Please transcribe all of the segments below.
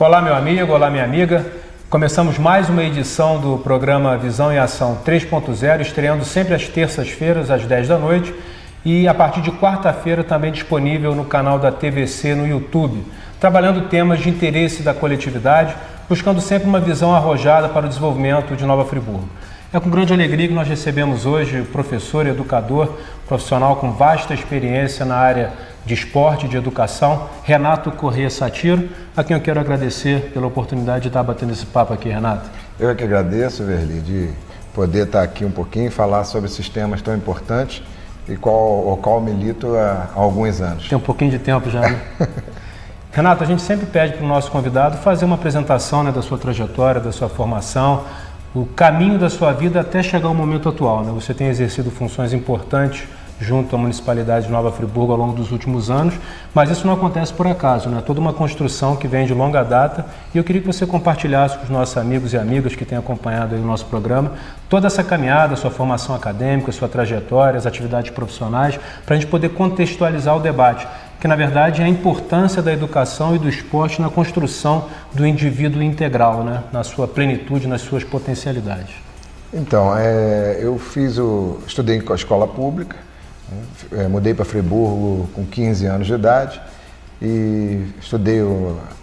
Olá, meu amigo, olá, minha amiga. Começamos mais uma edição do programa Visão em Ação 3.0, estreando sempre às terças-feiras, às 10 da noite, e a partir de quarta-feira também disponível no canal da TVC no YouTube, trabalhando temas de interesse da coletividade, buscando sempre uma visão arrojada para o desenvolvimento de Nova Friburgo. É com grande alegria que nós recebemos hoje o professor e educador, profissional com vasta experiência na área de esporte e de educação, Renato Corrêa Satiro, a quem eu quero agradecer pela oportunidade de estar batendo esse papo aqui, Renato. Eu é que agradeço, Verli, de poder estar aqui um pouquinho e falar sobre esses temas tão importantes e o qual milito há alguns anos. Tem um pouquinho de tempo já, né? Renato, a gente sempre pede para o nosso convidado fazer uma apresentação, né, da sua trajetória, da sua formação, o caminho da sua vida até chegar ao momento atual, né? Você tem exercido funções importantes junto à Municipalidade de Nova Friburgo ao longo dos últimos anos, mas isso não acontece por acaso, né? Toda uma construção que vem de longa data, e eu queria que você compartilhasse com os nossos amigos e amigas que têm acompanhado aí o nosso programa toda essa caminhada, sua formação acadêmica, sua trajetória, as atividades profissionais, para a gente poder contextualizar o debate, que na verdade é a importância da educação e do esporte na construção do indivíduo integral, né? Na sua plenitude, nas suas potencialidades. Então, eu estudei em escola pública, mudei para Friburgo com 15 anos de idade e estudei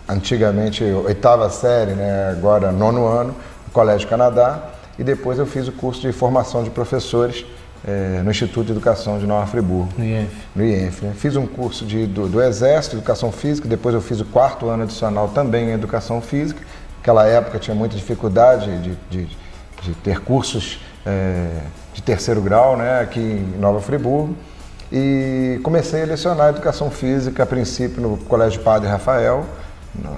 antigamente oitava série, né, agora nono ano, no Colégio Canadá, e depois eu fiz o curso de formação de professores no Instituto de Educação de Nova Friburgo. No IENF. No IENF, né? Fiz um curso do Exército, Educação Física, depois eu fiz o quarto ano adicional também em Educação Física. Naquela época tinha muita dificuldade de ter cursos de terceiro grau, né, aqui em Nova Friburgo, e comecei a lecionar Educação Física, a princípio no Colégio Padre Rafael,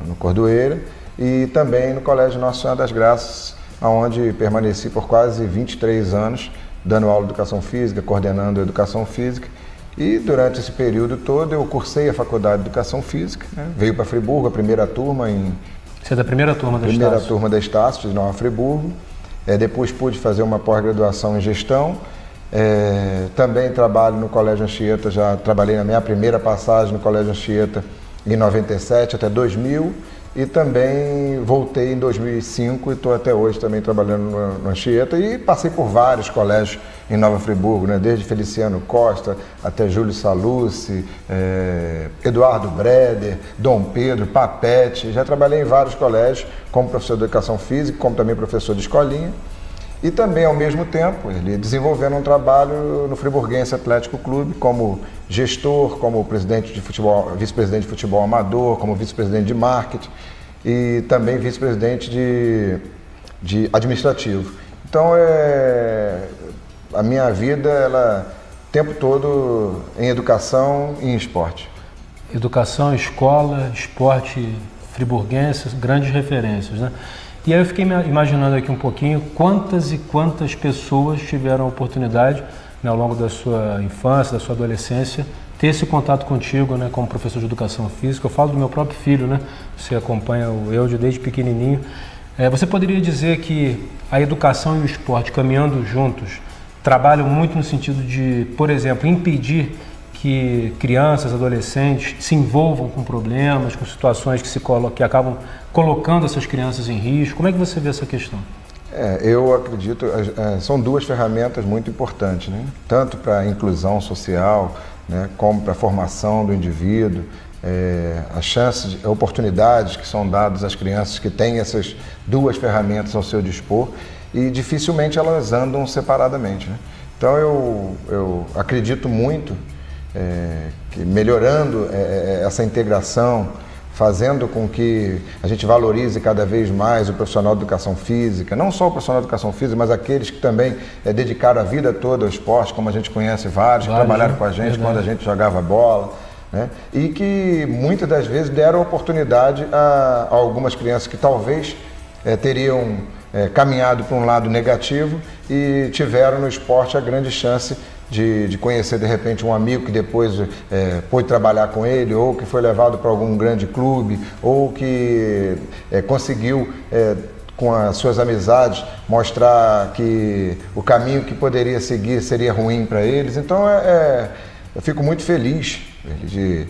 no Cordoeira, e também no Colégio Nossa Senhora das Graças, onde permaneci por quase 23 anos, dando aula de Educação Física, coordenando a Educação Física, e durante esse período todo eu cursei a Faculdade de Educação Física, né, veio para Friburgo a primeira turma Você é da primeira turma da Estácio? Primeira turma da Estácio, de Nova Friburgo. Depois pude fazer uma pós-graduação em gestão. Também trabalho no Colégio Anchieta, já trabalhei na minha primeira passagem no Colégio Anchieta em 97 até 2000 e também voltei em 2005 e estou até hoje também trabalhando no Anchieta e passei por vários colégios em Nova Friburgo, né? Desde Feliciano Costa até Júlio Salucci, Eduardo Breder, Dom Pedro, Papete. Já trabalhei em vários colégios como professor de Educação Física, como também professor de escolinha. E também, ao mesmo tempo, ele desenvolvendo um trabalho no Friburguense Atlético Clube como gestor, como presidente de futebol, vice-presidente de futebol amador, como vice-presidente de marketing e também vice-presidente de administrativo. Então, a minha vida, ela o tempo todo em educação e em esporte. Educação, escola, esporte friburguense, grandes referências, né? E aí eu fiquei imaginando aqui um pouquinho quantas e quantas pessoas tiveram a oportunidade, né, ao longo da sua infância, da sua adolescência, ter esse contato contigo, né, como professor de educação física. Eu falo do meu próprio filho, né? Você acompanha o Eude desde pequenininho. Você poderia dizer que a educação e o esporte, caminhando juntos, trabalham muito no sentido de, por exemplo, impedir que crianças, adolescentes se envolvam com problemas, com situações que acabam colocando essas crianças em risco? Como é que você vê essa questão? Eu acredito, são duas ferramentas muito importantes, né? Tanto para a inclusão social, né, como para a formação do indivíduo, as chances, oportunidades que são dadas às crianças que têm essas duas ferramentas ao seu dispor e dificilmente elas andam separadamente, né? Então eu acredito muito que melhorando essa integração, fazendo com que a gente valorize cada vez mais o profissional de educação física, não só o profissional de educação física, mas aqueles que também dedicaram a vida toda ao esporte, como a gente conhece vários que trabalharam com a gente quando a gente jogava bola, né? E que muitas das vezes deram oportunidade a algumas crianças que talvez teriam caminhado para um lado negativo e tiveram no esporte a grande chance de conhecer de repente um amigo que depois pôde trabalhar com ele, ou que foi levado para algum grande clube, ou que conseguiu com as suas amizades mostrar que o caminho que poderia seguir seria ruim para eles. Então eu fico muito feliz de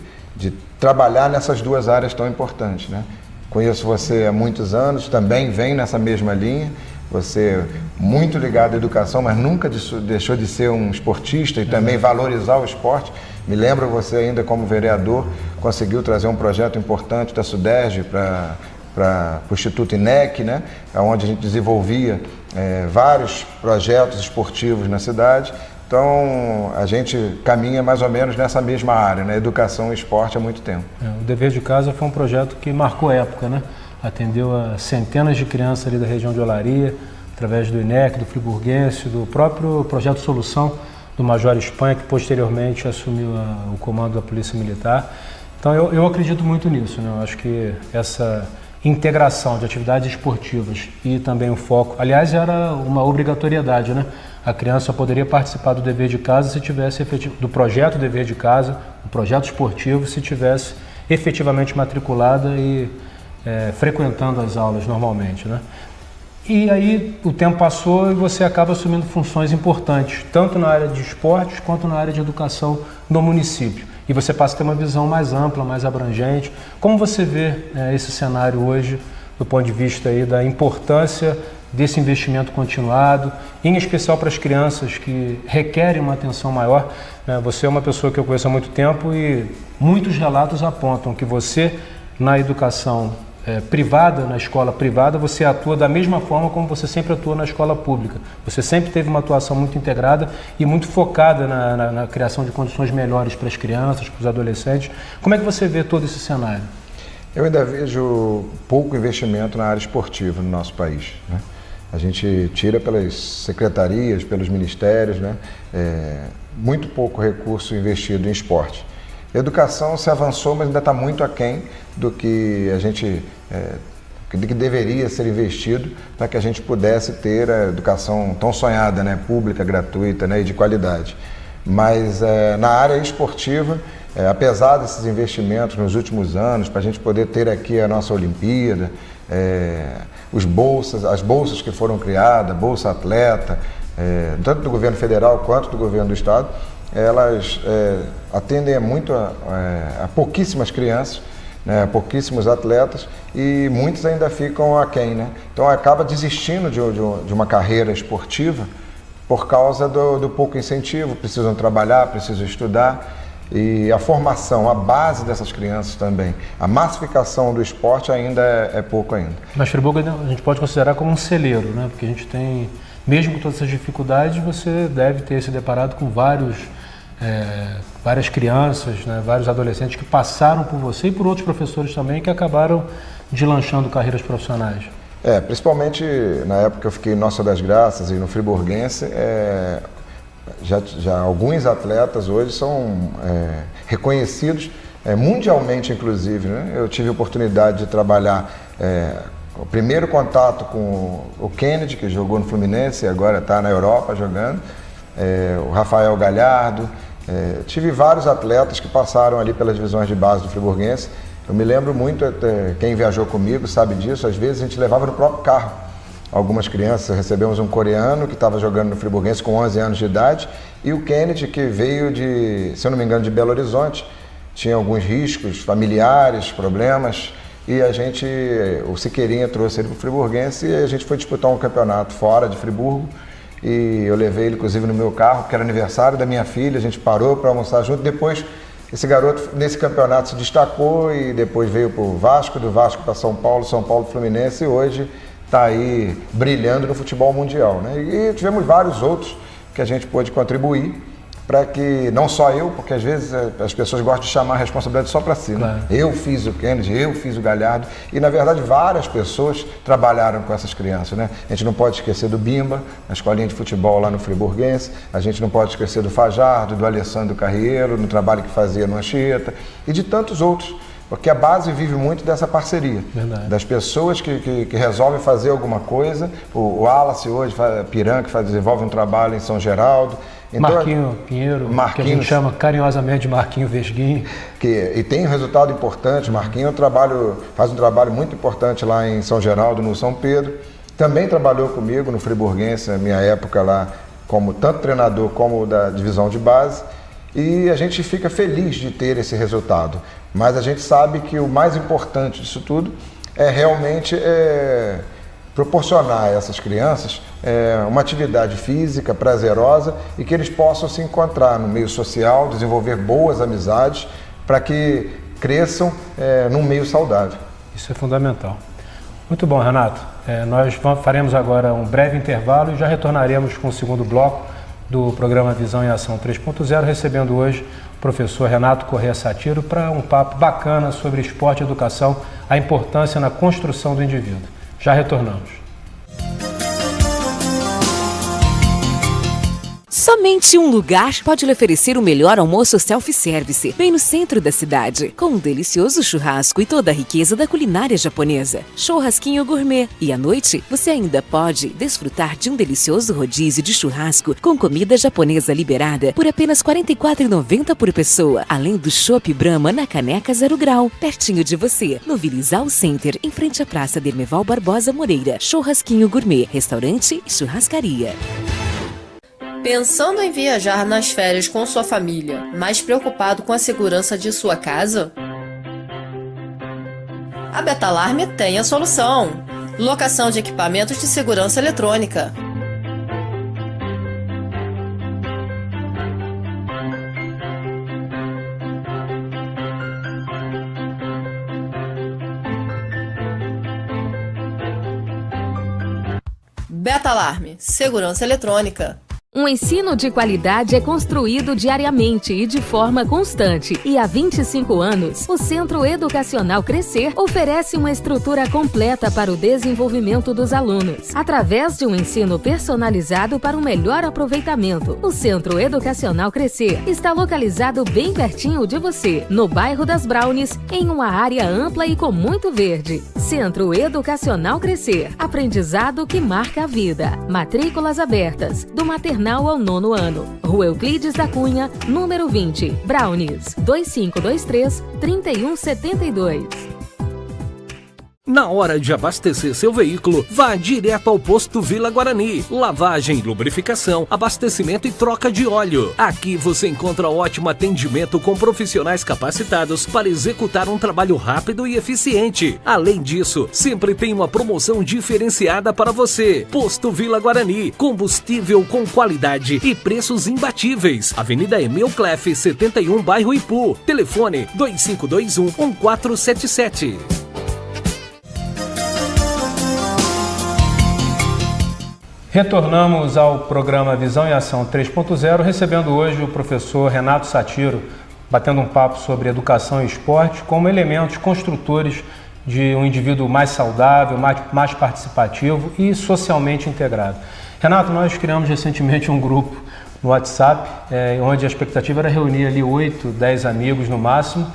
trabalhar nessas duas áreas tão importantes, né? conheço você há muitos anos, também vem nessa mesma linha. Você muito ligado à educação, mas nunca deixou de ser um esportista e também valorizar o esporte. Me lembro você ainda como vereador, conseguiu trazer um projeto importante da SUDERJ para o Instituto INEC, né? Onde a gente desenvolvia vários projetos esportivos na cidade. Então, a gente caminha mais ou menos nessa mesma área, né? Educação e esporte há muito tempo. O Dever de Casa foi um projeto que marcou época, né? Atendeu a centenas de crianças ali da região de Olaria, através do INEC, do Friburguense, do próprio Projeto Solução do Major Espanha, que posteriormente assumiu o comando da Polícia Militar. Então, eu acredito muito nisso, né? Eu acho que essa integração de atividades esportivas e também o foco, aliás, era uma obrigatoriedade, né? A criança poderia participar do Dever de Casa se tivesse do projeto Dever de Casa, do projeto esportivo, se tivesse efetivamente matriculada e frequentando as aulas normalmente, né? E aí o tempo passou e você acaba assumindo funções importantes, tanto na área de esportes quanto na área de educação no município. E você passa a ter uma visão mais ampla, mais abrangente. Como você vê esse cenário hoje, do ponto de vista aí da importância desse investimento continuado, em especial para as crianças que requerem uma atenção maior, né? Você é uma pessoa que eu conheço há muito tempo e muitos relatos apontam que você, na educação privada, na escola privada, você atua da mesma forma como você sempre atua na escola pública. Você sempre teve uma atuação muito integrada e muito focada na criação de condições melhores para as crianças, para os adolescentes. Como é que você vê todo esse cenário? Eu ainda vejo pouco investimento na área esportiva no nosso país, né? A gente tira pelas secretarias, pelos ministérios, né? Muito pouco recurso investido em esporte. A educação se avançou, mas ainda está muito aquém do que a gente do que deveria ser investido para que a gente pudesse ter a educação tão sonhada, né? Pública, gratuita, né? E de qualidade. Mas na área esportiva, apesar desses investimentos nos últimos anos, para a gente poder ter aqui a nossa Olimpíada, as bolsas que foram criadas, Bolsa Atleta, tanto do governo federal quanto do governo do estado, elas atendem muito a pouquíssimas crianças, né, pouquíssimos atletas, e muitos ainda ficam aquém, né? Então acaba desistindo de uma carreira esportiva por causa do pouco incentivo, precisam trabalhar, precisam estudar. E a formação, a base dessas crianças também, a massificação do esporte ainda é pouco ainda. Mas Friburgo a gente pode considerar como um celeiro, né? Porque a gente tem, mesmo com todas essas dificuldades, você deve ter se deparado com várias crianças, né? Vários adolescentes que passaram por você e por outros professores também que acabaram deslanchando carreiras profissionais. Principalmente na época que eu fiquei em Nossa das Graças e no Friburguense, já alguns atletas hoje são reconhecidos mundialmente, inclusive, né? Eu tive a oportunidade de trabalhar o primeiro contato com o Kennedy, que jogou no Fluminense e agora está na Europa jogando, o Rafael Galhardo. Tive vários atletas que passaram ali pelas divisões de base do Friburguense. Eu me lembro muito, quem viajou comigo sabe disso, às vezes a gente levava no próprio carro algumas crianças. Recebemos um coreano que estava jogando no Friburguense com 11 anos de idade e o Kennedy, que veio se eu não me engano, de Belo Horizonte, tinha alguns riscos familiares, problemas, e o Siqueirinha trouxe ele para o Friburguense e a gente foi disputar um campeonato fora de Friburgo e eu levei ele inclusive no meu carro, porque era aniversário da minha filha, a gente parou para almoçar junto. Depois esse garoto nesse campeonato se destacou e depois veio para o Vasco, do Vasco para São Paulo Fluminense, e hoje está aí brilhando no futebol mundial, né? E tivemos vários outros que a gente pôde contribuir para que, não só eu, porque às vezes as pessoas gostam de chamar a responsabilidade só para si, né? Claro. Eu fiz o Kennedy, eu fiz o Galhardo, e na verdade várias pessoas trabalharam com essas crianças, né? A gente não pode esquecer do Bimba, na escolinha de futebol lá no Friburguense, a gente não pode esquecer do Fajardo, do Alessandro Carriero, no trabalho que fazia no Anchieta, e de tantos outros. Porque a base vive muito dessa parceria. Verdade. Das pessoas que resolvem fazer alguma coisa. O Wallace hoje, Piran, que desenvolve um trabalho em São Geraldo. Então, Marquinho Pinheiro, que a gente chama carinhosamente de Marquinho Vesguinho. E tem um resultado importante. Marquinho faz um trabalho muito importante lá em São Geraldo, no São Pedro. Também trabalhou comigo no Friburguense, na minha época lá, como tanto treinador como da divisão de base. E a gente fica feliz de ter esse resultado. Mas a gente sabe que o mais importante disso tudo é realmente proporcionar a essas crianças uma atividade física prazerosa e que eles possam se encontrar no meio social, desenvolver boas amizades para que cresçam num meio saudável. Isso é fundamental. Muito bom, Renato. Nós faremos agora um breve intervalo e já retornaremos com o segundo bloco do programa Visão em Ação 3.0, recebendo hoje o professor Renato Corrêa Satiro para um papo bacana sobre esporte e educação, a importância na construção do indivíduo. Já retornamos. Somente um lugar pode lhe oferecer o melhor almoço self-service, bem no centro da cidade, com um delicioso churrasco e toda a riqueza da culinária japonesa. Churrasquinho gourmet. E à noite, você ainda pode desfrutar de um delicioso rodízio de churrasco com comida japonesa liberada por apenas R$ 44,90 por pessoa, além do chopp Brahma na caneca 0 grau, pertinho de você, no Vilisal Center, em frente à Praça Dermeval Barbosa Moreira. Churrasquinho gourmet, restaurante e churrascaria. Pensando em viajar nas férias com sua família, mas preocupado com a segurança de sua casa? A Betalarme tem a solução. Locação de equipamentos de segurança eletrônica. Betalarme, segurança eletrônica. Um ensino de qualidade é construído diariamente e de forma constante. E há 25 anos, o Centro Educacional Crescer oferece uma estrutura completa para o desenvolvimento dos alunos, através de um ensino personalizado para um melhor aproveitamento. O Centro Educacional Crescer está localizado bem pertinho de você, no bairro das Brownies, em uma área ampla e com muito verde. Centro Educacional Crescer. Aprendizado que marca a vida. Matrículas abertas, do maternal ao 9º ano. Rua Euclides da Cunha, número 20, Brownies, 2523-3172. Na hora de abastecer seu veículo, vá direto ao posto Vila Guarani. Lavagem, lubrificação, abastecimento e troca de óleo. Aqui você encontra ótimo atendimento com profissionais capacitados para executar um trabalho rápido e eficiente. Além disso, sempre tem uma promoção diferenciada para você. Posto Vila Guarani, combustível com qualidade e preços imbatíveis. Avenida Emil Cleff, 71, bairro Ipu. Telefone 2521-1477. Retornamos ao programa Visão em Ação 3.0, recebendo hoje o professor Renato Satiro, batendo um papo sobre educação e esporte como elementos construtores de um indivíduo mais saudável, mais participativo e socialmente integrado. Renato, nós criamos recentemente um grupo no WhatsApp, onde a expectativa era reunir ali 8, 10 amigos no máximo,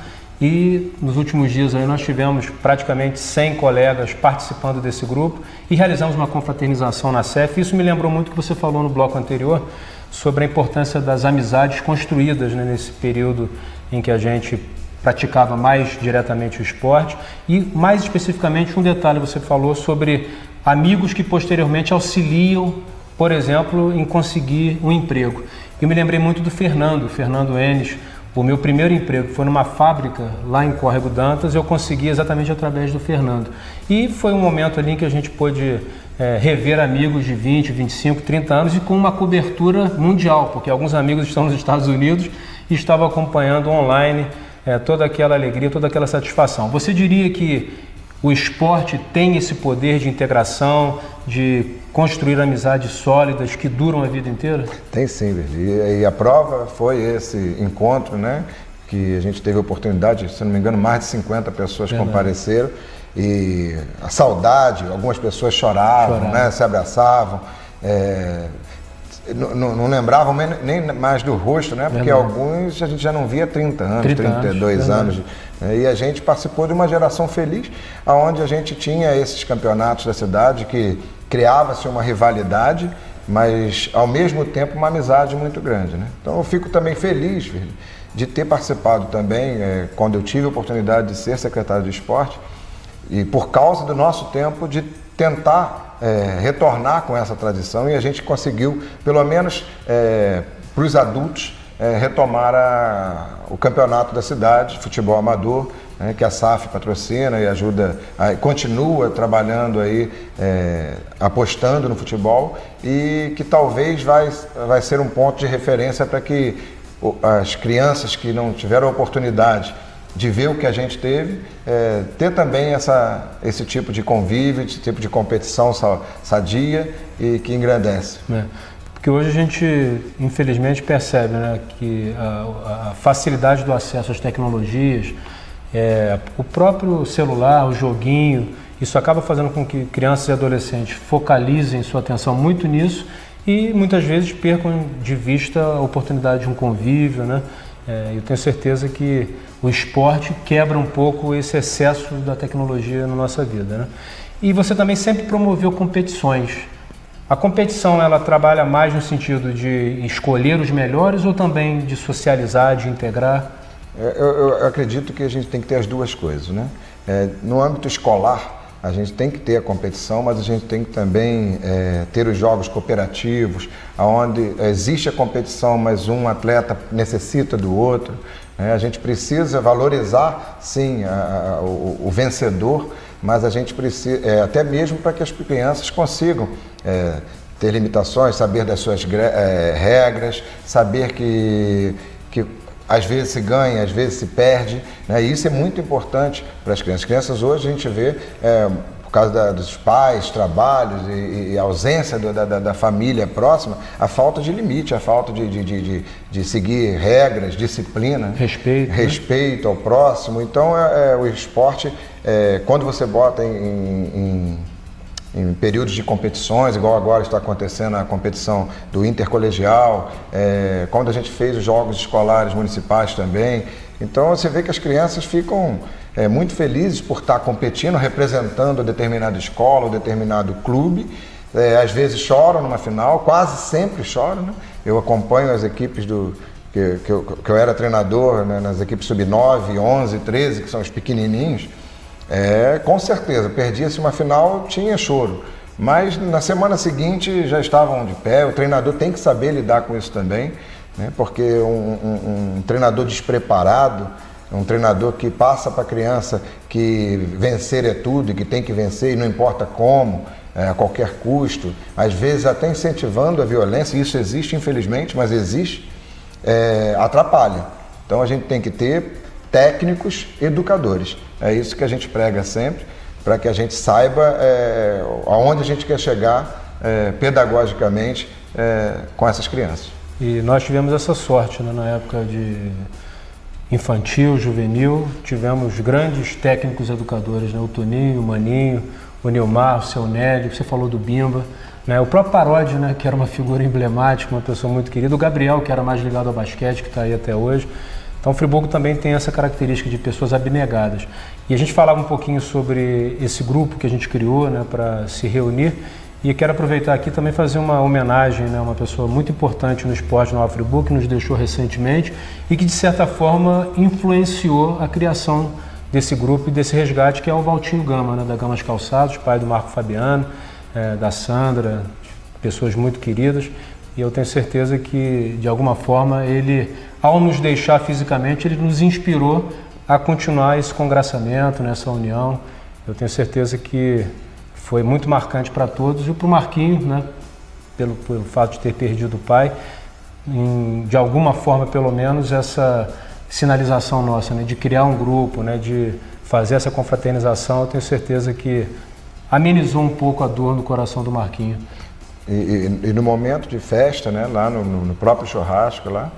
e nos últimos dias aí nós tivemos praticamente 100 colegas participando desse grupo e realizamos uma confraternização na CEF. Isso me lembrou muito o que você falou no bloco anterior sobre a importância das amizades construídas, né, nesse período em que a gente praticava mais diretamente o esporte. E mais especificamente um detalhe, você falou sobre amigos que posteriormente auxiliam, por exemplo, em conseguir um emprego. Eu me lembrei muito do Fernando Enes. O meu primeiro emprego foi numa fábrica lá em Córrego d'Antas, eu consegui exatamente através do Fernando. E foi um momento ali em que a gente pôde rever amigos de 20, 25, 30 anos e com uma cobertura mundial, porque alguns amigos estão nos Estados Unidos e estavam acompanhando online toda aquela alegria, toda aquela satisfação. Você diria que o esporte tem esse poder de integração, de construir amizades sólidas que duram a vida inteira? Tem sim, Virgílio. E a prova foi esse encontro, né? Que a gente teve a oportunidade, se não me engano, mais de 50 pessoas compareceram. E a saudade, algumas pessoas choravam. Né? Se abraçavam. Não lembravam nem mais do rosto, né? Porque alguns a gente já não via há 30 anos, 32 anos. E a gente participou de uma geração feliz, onde a gente tinha esses campeonatos da cidade que criava-se uma rivalidade, mas ao mesmo tempo uma amizade muito grande, né? Então eu fico também feliz, filho, de ter participado também, quando eu tive a oportunidade de ser secretário de esporte, e por causa do nosso tempo de tentar retornar com essa tradição, e a gente conseguiu, pelo menos para os adultos, retomar o campeonato da cidade, futebol amador, né, que a SAF patrocina e ajuda, continua trabalhando aí, apostando no futebol, e que talvez vai ser um ponto de referência para que as crianças que não tiveram a oportunidade de ver o que a gente teve, ter também esse tipo de convívio, esse tipo de competição sadia e que engrandece. Porque hoje a gente, infelizmente, percebe, né, que a facilidade do acesso às tecnologias, o próprio celular, o joguinho, isso acaba fazendo com que crianças e adolescentes focalizem sua atenção muito nisso e muitas vezes percam de vista a oportunidade de um convívio, né? Eu tenho certeza que o esporte quebra um pouco esse excesso da tecnologia na nossa vida, né? E você também sempre promoveu competições. A competição, ela trabalha mais no sentido de escolher os melhores ou também de socializar, de integrar? Eu acredito que a gente tem que ter as duas coisas, né? No âmbito escolar, a gente tem que ter a competição, mas a gente tem que também ter os jogos cooperativos, onde existe a competição, mas um atleta necessita do outro. A gente precisa valorizar, sim, o vencedor, mas a gente precisa, até mesmo para que as crianças consigam ter limitações, saber das suas regras, saber que às vezes se ganha, às vezes se perde, né? E isso é muito importante para as crianças. As crianças hoje a gente vê, por causa dos pais, trabalhos e ausência da família próxima, a falta de limite, a falta de seguir regras, disciplina, respeito ao próximo. Então o esporte, quando você bota em períodos de competições, igual agora está acontecendo a competição do intercolegial, quando a gente fez os jogos escolares municipais também. Então você vê que as crianças ficam muito felizes por estar competindo, representando determinada escola ou determinado clube. Às vezes choram numa final, quase sempre choram, né? Eu acompanho as equipes que eu era treinador, né, nas equipes sub-9, 11, 13, que são os pequenininhos. Com certeza, perdia-se uma final, tinha choro, mas na semana seguinte já estavam de pé. O treinador tem que saber lidar com isso também, né? Porque um treinador despreparado, um treinador que passa para a criança que vencer é tudo e que tem que vencer e não importa como, a qualquer custo, às vezes até incentivando a violência, isso existe infelizmente, mas existe, atrapalha. Então a gente tem que ter técnicos educadores. É isso que a gente prega sempre, para que a gente saiba aonde a gente quer chegar pedagogicamente com essas crianças. E nós tivemos essa sorte, né, na época de infantil, juvenil, tivemos grandes técnicos educadores, né, o Toninho, o Maninho, o Nilmar, o Seu Nélio, você falou do Bimba, né, o próprio Parodi, né, que era uma figura emblemática, uma pessoa muito querida, o Gabriel, que era mais ligado ao basquete, que está aí até hoje. Então o Friburgo também tem essa característica de pessoas abnegadas. E a gente falava um pouquinho sobre esse grupo que a gente criou, né, para se reunir, e quero aproveitar aqui também fazer uma homenagem, né, a uma pessoa muito importante no esporte no Friburgo, que nos deixou recentemente e que de certa forma influenciou a criação desse grupo e desse resgate, que é o Valtinho Gama, né, da Gamas Calçados, pai do Marco Fabiano, da Sandra, pessoas muito queridas. E eu tenho certeza que, de alguma forma, ele, ao nos deixar fisicamente, ele nos inspirou a continuar esse congraçamento, nessa união. Eu tenho certeza que foi muito marcante para todos. E para o Marquinho, né, pelo fato de ter perdido o pai, de alguma forma, pelo menos, essa sinalização nossa, né, de criar um grupo, né, de fazer essa confraternização, eu tenho certeza que amenizou um pouco a dor no coração do Marquinho. E no momento de festa, né, lá no próprio churrasco, lá,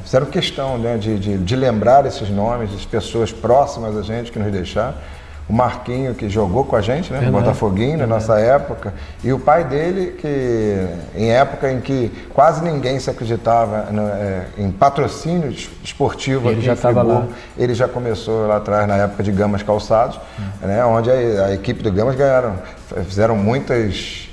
fizeram questão, né, de lembrar esses nomes, de pessoas próximas a gente que nos deixaram. O Marquinho, que jogou com a gente, né, no Botafoguinho, na nossa época, e o pai dele, que em época em que quase ninguém se acreditava em patrocínio esportivo aqui em Friburgo, ele já começou lá atrás, na época de Gamas Calçados, né, onde a equipe do Gamas fizeram muitos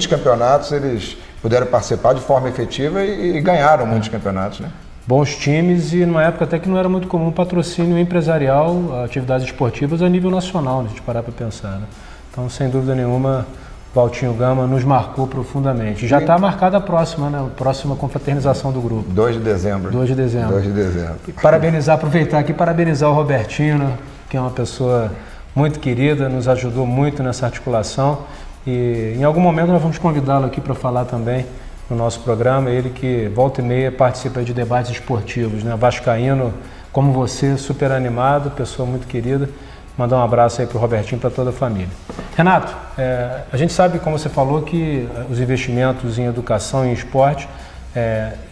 campeonatos, eles puderam participar de forma efetiva e ganharam muitos campeonatos, né? Bons times e numa época até que não era muito comum patrocínio empresarial, atividades esportivas a nível nacional, né, a gente parar para pensar, né? Então, sem dúvida nenhuma, Valtinho Gama nos marcou profundamente. Já está marcada a próxima, né? A próxima confraternização do grupo. 2 de dezembro. 2 de dezembro. 2 de dezembro. Aproveitar aqui, parabenizar o Robertinho, né? Que é uma pessoa muito querida, nos ajudou muito nessa articulação. E em algum momento nós vamos convidá-lo aqui para falar também no nosso programa. Ele que volta e meia participa de debates esportivos, né? Vascaíno, como você, super animado, pessoa muito querida. Mandar um abraço aí para o Robertinho e para toda a família. Renato, a gente sabe, como você falou, que os investimentos em educação e em esporte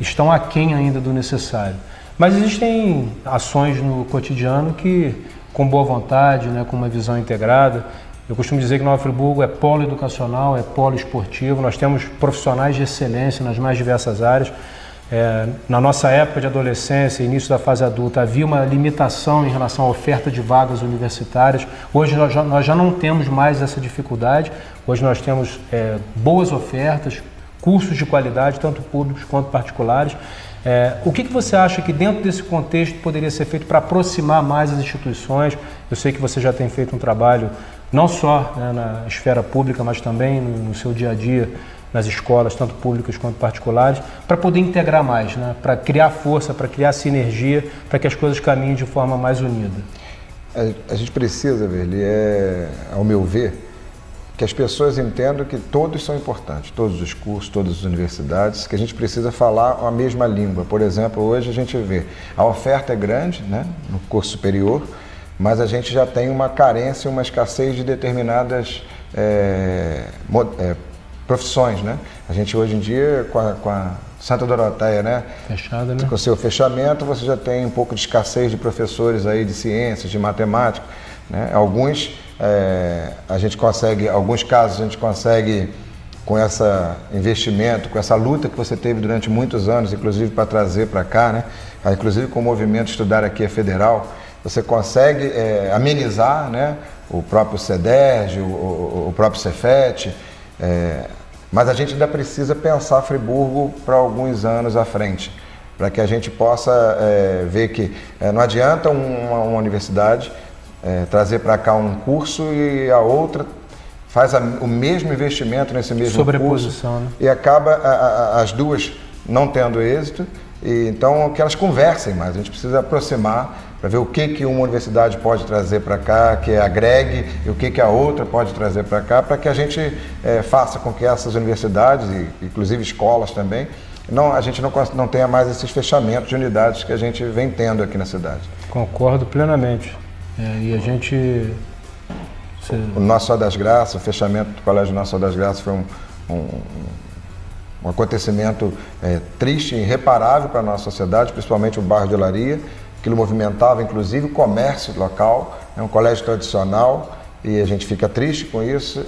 estão aquém ainda do necessário. Mas existem ações no cotidiano que, com boa vontade, né, com uma visão integrada, eu costumo dizer que Nova Friburgo é polo educacional, é polo esportivo, nós temos profissionais de excelência nas mais diversas áreas. Na nossa época de adolescência, início da fase adulta, havia uma limitação em relação à oferta de vagas universitárias. Hoje nós já não temos mais essa dificuldade. Hoje nós temos boas ofertas, cursos de qualidade, tanto públicos quanto particulares. O que você acha que dentro desse contexto poderia ser feito para aproximar mais as instituições? Eu sei que você já tem feito um trabalho não só, né, na esfera pública, mas também no seu dia a dia, nas escolas, tanto públicas quanto particulares, para poder integrar mais, né? Para criar força, para criar sinergia, para que as coisas caminhem de forma mais unida. A gente precisa, Verli, ao meu ver, que as pessoas entendam que todos são importantes, todos os cursos, todas as universidades, que a gente precisa falar a mesma língua. Por exemplo, hoje a gente vê, a oferta é grande, né, no curso superior, mas a gente já tem uma carência, uma escassez de determinadas profissões, né? A gente hoje em dia, com a Santa Doroteia, né? Fechada, né? Com o seu fechamento, você já tem um pouco de escassez de professores aí de ciências, de matemática, né? Alguns casos a gente consegue, com esse investimento, com essa luta que você teve durante muitos anos, inclusive para trazer para cá, né? Inclusive com o movimento Estudar Aqui é Federal, você consegue amenizar, né? O próprio CEDERJ, o próprio Cefet, mas a gente ainda precisa pensar Friburgo para alguns anos à frente, para que a gente possa ver que não adianta uma universidade trazer para cá um curso e a outra faz o mesmo investimento nesse mesmo sobreposição, curso, né? E acaba as duas não tendo êxito. E então que elas conversem mais, a gente precisa aproximar para ver o que uma universidade pode trazer para cá, que agregue, e o que a outra pode trazer para cá, para que a gente faça com que essas universidades, e inclusive escolas também, a gente não tenha mais esses fechamentos de unidades que a gente vem tendo aqui na cidade. Concordo plenamente. E a gente... O Nossa Senhora das Graças, o fechamento do Colégio Nossa Senhora das Graças foi um acontecimento triste e irreparável para a nossa sociedade, principalmente o bairro de Olaria. Aquilo movimentava, inclusive, o comércio local, é um colégio tradicional e a gente fica triste com isso.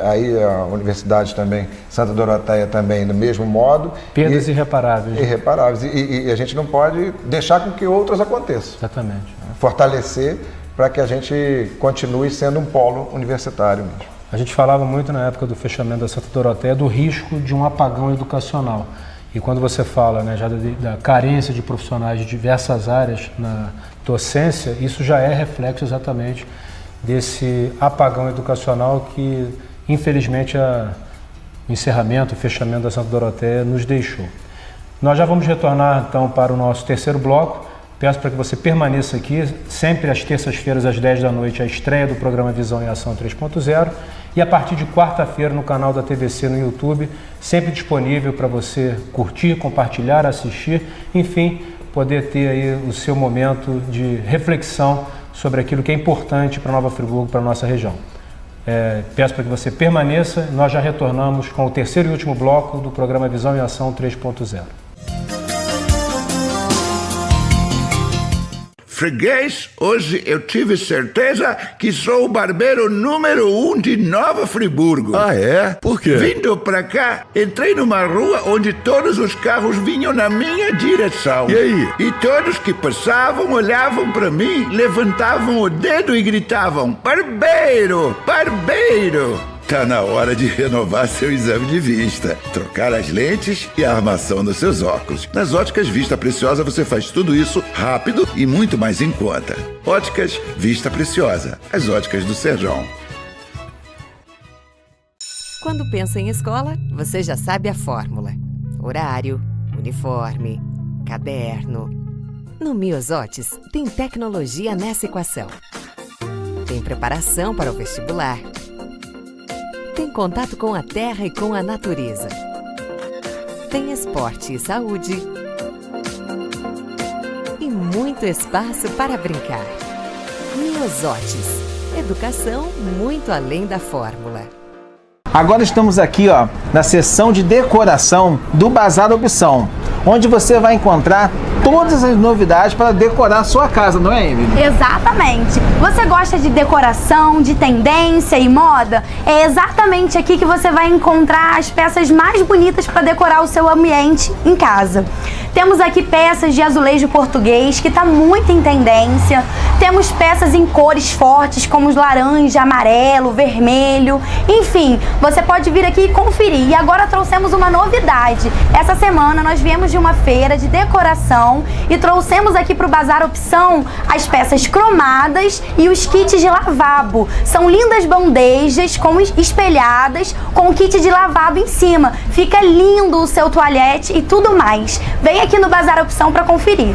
Aí a universidade também, Santa Doroteia também, do mesmo modo. Perdas irreparáveis. Irreparáveis. E a gente não pode deixar com que outras aconteçam. Exatamente. Fortalecer para que a gente continue sendo um polo universitário mesmo. A gente falava muito na época do fechamento da Santa Doroteia do risco de um apagão educacional. E quando você fala, né, já da carência de profissionais de diversas áreas na docência, isso já é reflexo exatamente desse apagão educacional que, infelizmente, o encerramento, o fechamento da Santa Doroteia nos deixou. Nós já vamos retornar, então, para o nosso terceiro bloco. Peço para que você permaneça aqui, sempre às terças-feiras, às 10 da noite, a estreia do programa Visão em Ação 3.0. E a partir de quarta-feira no canal da TVC no YouTube, sempre disponível para você curtir, compartilhar, assistir, enfim, poder ter aí o seu momento de reflexão sobre aquilo que é importante para Nova Friburgo, para a nossa região. Peço para que você permaneça, nós já retornamos com o terceiro e último bloco do programa Visão em Ação 3.0. Freguês, hoje eu tive certeza que sou o barbeiro número 1 de Nova Friburgo. Ah, é? Por quê? Vindo pra cá, entrei numa rua onde todos os carros vinham na minha direção. E aí? E todos que passavam olhavam pra mim, levantavam o dedo e gritavam: "Barbeiro! Barbeiro!" Tá na hora de renovar seu exame de vista, trocar as lentes e a armação dos seus óculos. Nas Óticas Vista Preciosa você faz tudo isso rápido e muito mais em conta. Óticas Vista Preciosa, as óticas do Serjão. Quando pensa em escola, você já sabe a fórmula. Horário, uniforme, caderno. No Miosotes, tem tecnologia nessa equação. Tem preparação para o vestibular. Tem contato com a terra e com a natureza. Tem esporte e saúde. E muito espaço para brincar. Miosotes. Educação muito além da fórmula. Agora estamos aqui, na seção de decoração do Bazar Opção, onde você vai encontrar todas as novidades para decorar a sua casa, não é, Emily? Exatamente. Você gosta de decoração, de tendência e moda? É exatamente aqui que você vai encontrar as peças mais bonitas para decorar o seu ambiente em casa. Temos aqui peças de azulejo português, que está muito em tendência. Temos peças em cores fortes, como os laranja, amarelo, vermelho. Enfim, você pode vir aqui e conferir. E agora trouxemos uma novidade. Essa semana nós viemos de uma feira de decoração e trouxemos aqui para o Bazar Opção as peças cromadas e os kits de lavabo. São lindas bandejas espelhadas com o kit de lavabo em cima. Fica lindo o seu toalete e tudo mais. Vem aqui no Bazar Opção para conferir.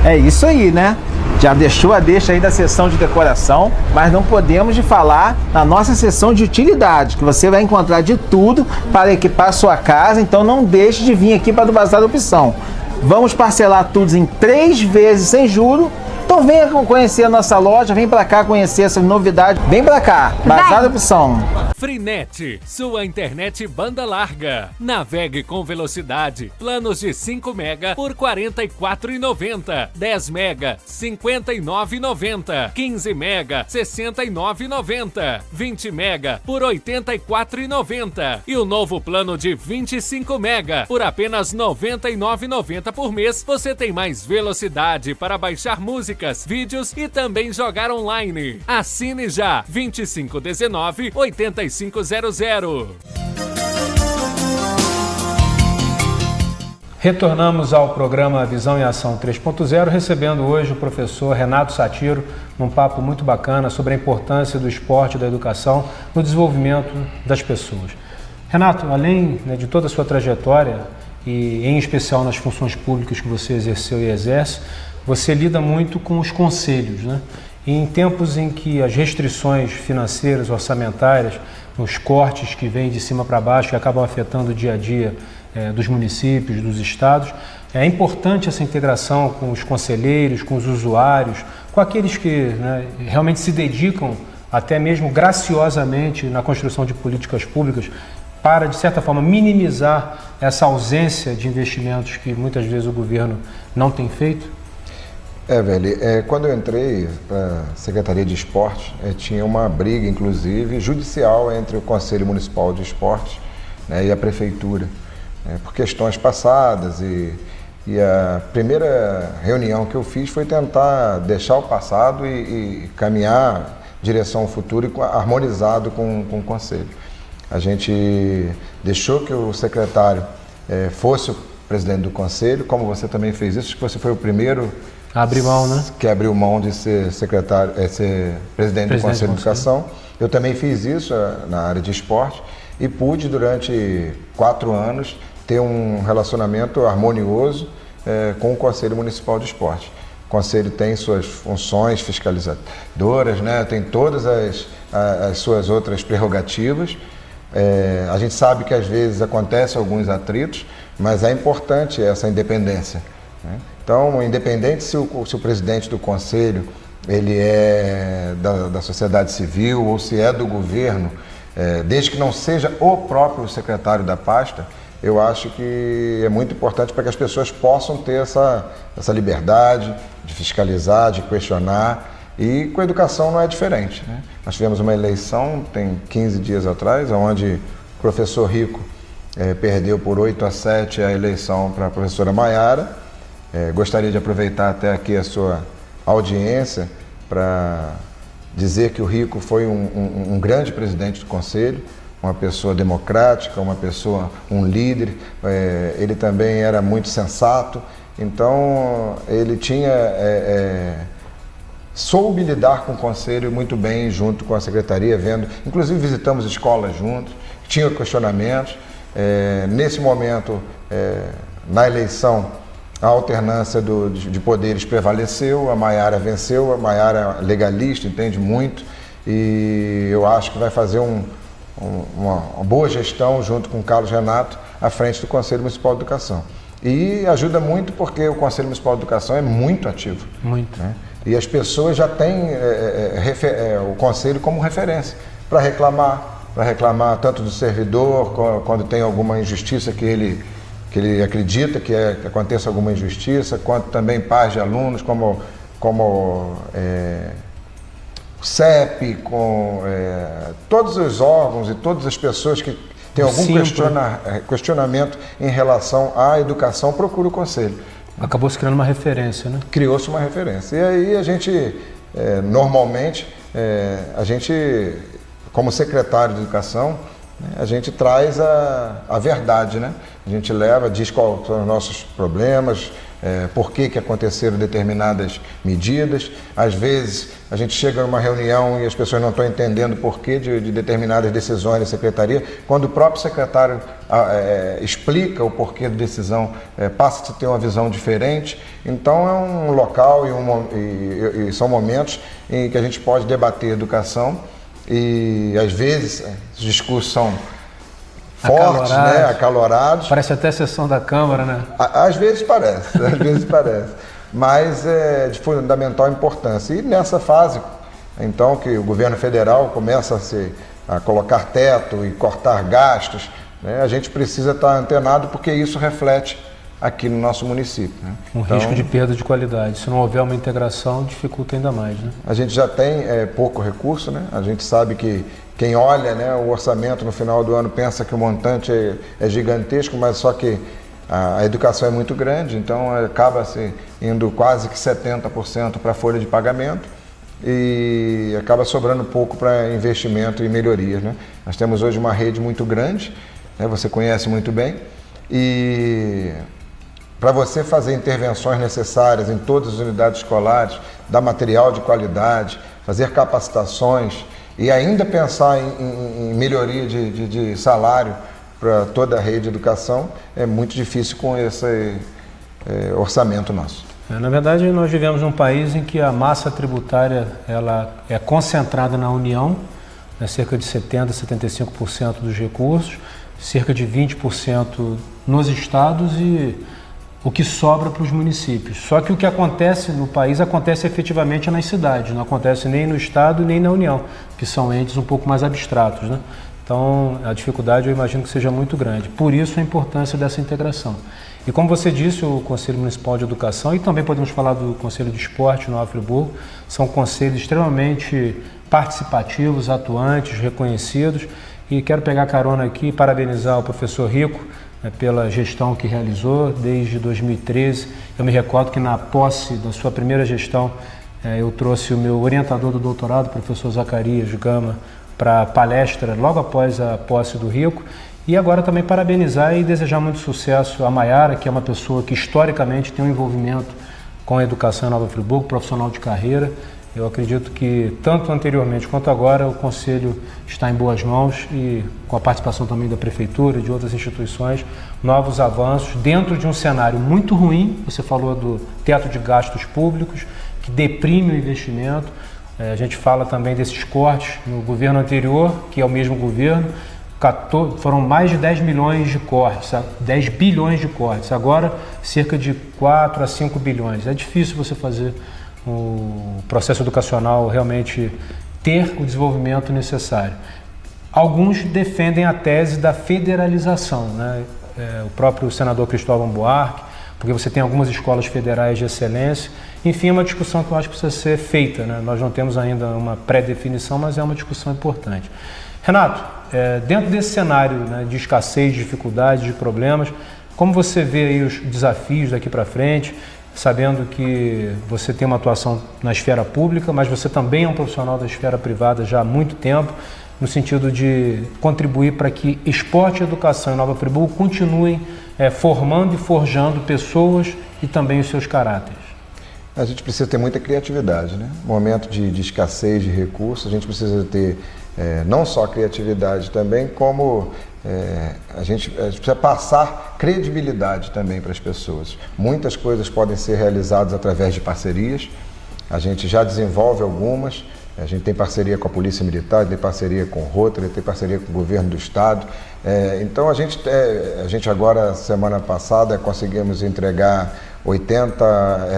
É isso aí, né? Já deixou a deixa aí da seção de decoração, mas não podemos de falar na nossa seção de utilidade, que você vai encontrar de tudo para equipar a sua casa, então não deixe de vir aqui para o Bazar Opção. Vamos parcelar tudo em 3 vezes sem juro. Então venha conhecer a nossa loja, vem pra cá conhecer essas novidades. Vem pra cá, Bazar Opção. Freenet, sua internet banda larga. Navegue com velocidade. Planos de 5 mega por R$ 44,90. 10 mega, R$ 59,90. 15 mega, R$ 69,90. 20 mega por R$ 84,90. E o novo plano de 25 mega por apenas R$ 99,90 por mês. Você tem mais velocidade para baixar músicas, vídeos e também jogar online. Assine já 2519-8500. Retornamos ao programa Visão em Ação 3.0, recebendo hoje o professor Renato Satiro, num papo muito bacana sobre a importância do esporte e da educação no desenvolvimento das pessoas. Renato, além de toda a sua trajetória, e em especial nas funções públicas que você exerceu e exerce, você lida muito com os conselhos, né? E em tempos em que as restrições financeiras, orçamentárias, os cortes que vêm de cima para baixo, que acabam afetando o dia a dia dos municípios, dos estados, é importante essa integração com os conselheiros, com os usuários, com aqueles que realmente se dedicam, até mesmo graciosamente, na construção de políticas públicas, para, de certa forma, minimizar essa ausência de investimentos que muitas vezes o governo não tem feito? Quando eu entrei para a Secretaria de Esporte, tinha uma briga, inclusive, judicial entre o Conselho Municipal de Esporte, e a Prefeitura, por questões passadas. E a primeira reunião que eu fiz foi tentar deixar o passado e caminhar em direção ao futuro harmonizado com o Conselho. A gente deixou que o secretário fosse o presidente do Conselho, como você também fez isso, que você foi o primeiro abrir mão, né? Que abriu mão de ser secretário, ser presidente do Conselho de Educação. Eu também fiz isso na área de esporte e pude, durante 4 anos, ter um relacionamento harmonioso com o Conselho Municipal de Esporte. O Conselho tem suas funções fiscalizadoras, tem todas as suas outras prerrogativas. A gente sabe que às vezes acontecem alguns atritos, mas é importante essa independência, né? Então, independente se o presidente do conselho ele é da sociedade civil ou se é do governo, desde que não seja o próprio secretário da pasta, eu acho que é muito importante para que as pessoas possam ter essa liberdade de fiscalizar, de questionar, e com a educação não é diferente, né? Nós tivemos uma eleição, tem 15 dias atrás, onde o professor Rico perdeu por 8-7 a eleição para a professora Maiara. Gostaria de aproveitar até aqui a sua audiência para dizer que o Rico foi um grande presidente do Conselho, uma pessoa democrática, um líder. Ele também era muito sensato, então ele soube lidar com o Conselho muito bem, junto com a Secretaria, inclusive visitamos escolas juntos, tinha questionamentos. Nesse momento, na eleição, a alternância de poderes prevaleceu, a Maiara venceu, a Maiara legalista, entende muito, e eu acho que vai fazer uma boa gestão junto com o Carlos Renato à frente do Conselho Municipal de Educação. E ajuda muito porque o Conselho Municipal de Educação é muito ativo. Muito. Né? E as pessoas já têm o Conselho como referência para reclamar tanto do servidor, quando tem alguma injustiça que ele acredita que aconteça alguma injustiça, quanto também pais de alunos, como o CEP, com todos os órgãos e todas as pessoas que têm algum questionamento em relação à educação, procura o Conselho. Acabou se criando uma referência, né? Criou-se uma referência. E aí a gente, normalmente, como secretário de Educação, a gente traz a verdade, né? A gente diz quais são os nossos problemas, por que aconteceram determinadas medidas. Às vezes a gente chega numa reunião e as pessoas não estão entendendo o porquê de determinadas decisões da secretaria. Quando o próprio secretário explica o porquê da decisão, passa a ter uma visão diferente. Então é um local e são momentos em que a gente pode debater educação e às vezes os discursos são fortes, acalorados. Parece até sessão da Câmara, né? Às vezes parece, mas é de fundamental importância. E nessa fase, então, que o governo federal começa a colocar teto e cortar gastos, né, a gente precisa estar antenado porque isso reflete aqui no nosso município. Né? Risco de perda de qualidade. Se não houver uma integração, dificulta ainda mais. Né? A gente já tem pouco recurso, né? A gente sabe que quem olha, né, o orçamento no final do ano pensa que o montante é gigantesco, mas só que a educação é muito grande, então acaba indo quase que 70% para a folha de pagamento e acaba sobrando pouco para investimento e melhorias. Né? Nós temos hoje uma rede muito grande, né, você conhece muito bem, e para você fazer intervenções necessárias em todas as unidades escolares, dar material de qualidade, fazer capacitações e ainda pensar em melhoria de salário para toda a rede de educação, é muito difícil com esse orçamento nosso. Na verdade, nós vivemos num país em que a massa tributária ela é concentrada na União, né, cerca de 70%, 75% dos recursos, cerca de 20% nos estados e o que sobra para os municípios. Só que o que acontece no país acontece efetivamente nas cidades, não acontece nem no estado nem na União, que são entes um pouco mais abstratos, né? Então a dificuldade eu imagino que seja muito grande. Por isso a importância dessa integração. E como você disse, o Conselho Municipal de Educação e também podemos falar do Conselho de Esporte no Nova Friburgo, são conselhos extremamente participativos, atuantes, reconhecidos. E quero pegar carona aqui e parabenizar o professor Rico, né, pela gestão que realizou desde 2013. Eu me recordo que na posse da sua primeira gestão, eu trouxe o meu orientador do doutorado, o professor Zacarias Gama, para palestra logo após a posse do Rico. E agora também parabenizar e desejar muito sucesso a Maiara, que é uma pessoa que historicamente tem um envolvimento com a educação em Nova Friburgo, profissional de carreira. Eu acredito que, tanto anteriormente quanto agora, o Conselho está em boas mãos e com a participação também da Prefeitura e de outras instituições, novos avanços dentro de um cenário muito ruim. Você falou do teto de gastos públicos, que deprime o investimento. A gente fala também desses cortes no governo anterior, que é o mesmo governo. Foram mais de 10 milhões de cortes, 10 bilhões de cortes. Agora, cerca de 4 a 5 bilhões. É difícil você fazer o processo educacional realmente ter o desenvolvimento necessário. Alguns defendem a tese da federalização, né? O próprio senador Cristóvão Buarque, porque você tem algumas escolas federais de excelência. Enfim, é uma discussão que eu acho que precisa ser feita, né? Nós não temos ainda uma pré-definição, mas é uma discussão importante. Renato, dentro desse cenário, né, de escassez, de dificuldades, de problemas, como você vê aí os desafios daqui para frente, sabendo que você tem uma atuação na esfera pública, mas você também é um profissional da esfera privada já há muito tempo, no sentido de contribuir para que esporte e educação em Nova Friburgo continuem formando e forjando pessoas e também os seus caráteres? A gente precisa ter muita criatividade, né? Momento de escassez de recursos, a gente precisa ter não só criatividade também, como a gente precisa passar credibilidade também para as pessoas. Muitas coisas podem ser realizadas através de parcerias, a gente já desenvolve algumas, a gente tem parceria com a Polícia Militar, tem parceria com o Rotary, tem parceria com o Governo do Estado. Então a gente agora, semana passada, conseguimos entregar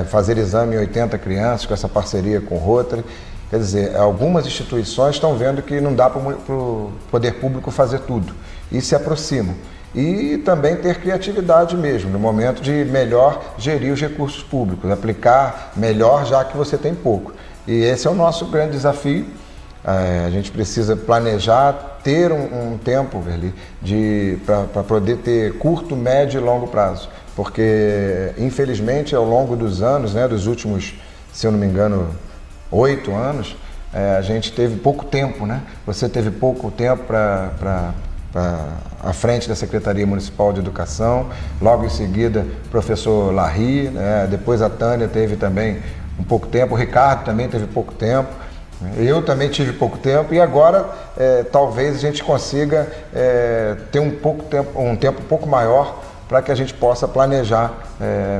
fazer exame em 80 crianças com essa parceria com o Rotary. Quer dizer, algumas instituições estão vendo que não dá para o poder público fazer tudo e se aproximam. E também ter criatividade mesmo, no momento de melhor gerir os recursos públicos, aplicar melhor já que você tem pouco. E esse é o nosso grande desafio. A gente precisa planejar, ter um tempo, Verli, para poder ter curto, médio e longo prazo. Porque, infelizmente, ao longo dos anos, dos últimos, se eu não me engano, 8 anos, a gente teve pouco tempo, Você teve pouco tempo à frente da Secretaria Municipal de Educação, logo em seguida o professor Larry, depois a Tânia teve também um pouco tempo, o Ricardo também teve pouco tempo, eu também tive pouco tempo e agora talvez a gente consiga ter um tempo um pouco maior para que a gente possa planejar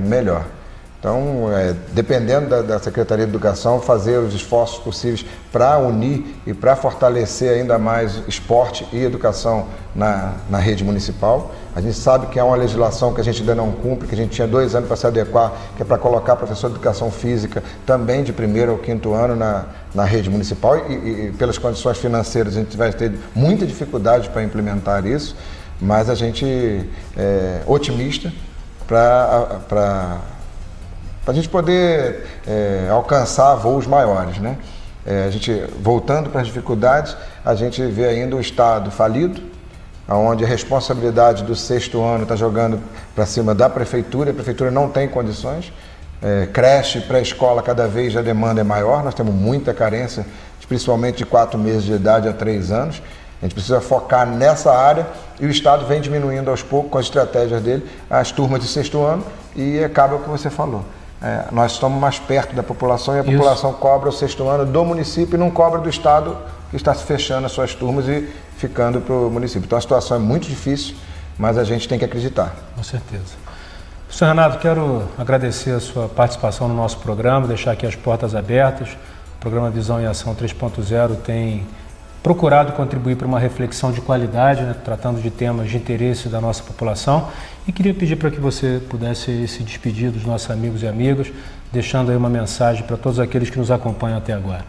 melhor. Então, dependendo da Secretaria de Educação, fazer os esforços possíveis para unir e para fortalecer ainda mais esporte e educação na rede municipal. A gente sabe que é uma legislação que a gente ainda não cumpre, que a gente tinha 2 anos para se adequar, que é para colocar professor de educação física também de 1º ao 5º ano na rede municipal e pelas condições financeiras a gente vai ter muita dificuldade para implementar isso, mas a gente é otimista para a gente poder alcançar voos maiores, A gente, voltando para as dificuldades, a gente vê ainda o Estado falido, onde a responsabilidade do 6º ano está jogando para cima da Prefeitura, a Prefeitura não tem condições, creche, pré-escola, cada vez a demanda é maior, nós temos muita carência, principalmente de 4 meses de idade a 3 anos, a gente precisa focar nessa área e o Estado vem diminuindo aos poucos, com as estratégias dele, as turmas de 6º ano e acaba o que você falou. Nós estamos mais perto da população e a população cobra o 6º ano do município e não cobra do Estado que está se fechando as suas turmas e ficando para o município. Então a situação é muito difícil, mas a gente tem que acreditar. Com certeza. Professor Renato, quero agradecer a sua participação no nosso programa, deixar aqui as portas abertas. O programa Visão em Ação 3.0 tem procurado contribuir para uma reflexão de qualidade, tratando de temas de interesse da nossa população. E queria pedir para que você pudesse se despedir dos nossos amigos e amigas, deixando aí uma mensagem para todos aqueles que nos acompanham até agora.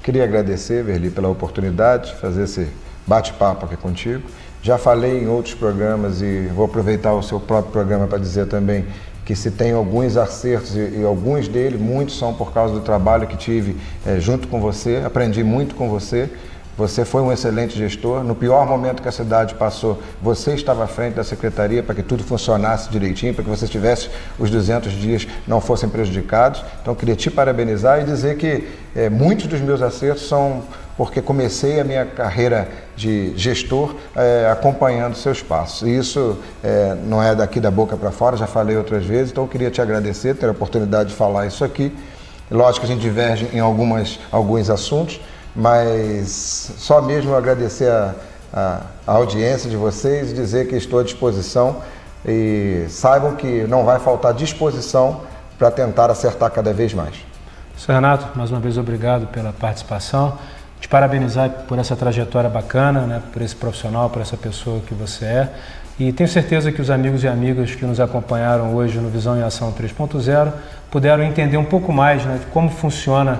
Queria agradecer, Verli, pela oportunidade de fazer esse bate-papo aqui contigo. Já falei em outros programas e vou aproveitar o seu próprio programa para dizer também que se tem alguns acertos e alguns deles, muitos são por causa do trabalho que tive junto com você, aprendi muito com você. Você foi um excelente gestor. No pior momento que a cidade passou, você estava à frente da secretaria para que tudo funcionasse direitinho, para que você tivesse os 200 dias não fossem prejudicados. Então, queria te parabenizar e dizer que muitos dos meus acertos são porque comecei a minha carreira de gestor acompanhando seus passos. E isso não é daqui da boca para fora, já falei outras vezes, então eu queria te agradecer, ter a oportunidade de falar isso aqui. Lógico que a gente diverge em alguns assuntos, mas só mesmo agradecer a audiência de vocês e dizer que estou à disposição e saibam que não vai faltar disposição para tentar acertar cada vez mais. Sr. Renato, mais uma vez obrigado pela participação, te parabenizar por essa trajetória bacana, por esse profissional, por essa pessoa que você é, e tenho certeza que os amigos e amigas que nos acompanharam hoje no Visão em Ação 3.0 puderam entender um pouco mais de como funciona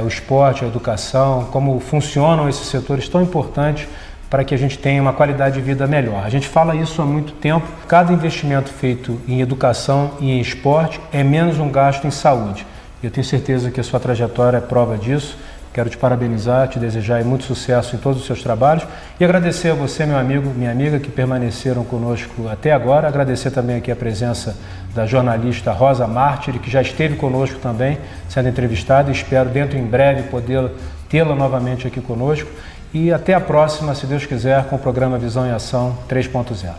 o esporte, a educação, como funcionam esses setores tão importantes para que a gente tenha uma qualidade de vida melhor. A gente fala isso há muito tempo, cada investimento feito em educação e em esporte é menos um gasto em saúde. Eu tenho certeza que a sua trajetória é prova disso. Quero te parabenizar, te desejar muito sucesso em todos os seus trabalhos e agradecer a você, meu amigo, minha amiga, que permaneceram conosco até agora. Agradecer também aqui a presença da jornalista Rosa Mártire, que já esteve conosco também, sendo entrevistada, e espero dentro em breve poder tê-la novamente aqui conosco. E até a próxima, se Deus quiser, com o programa Visão em Ação 3.0.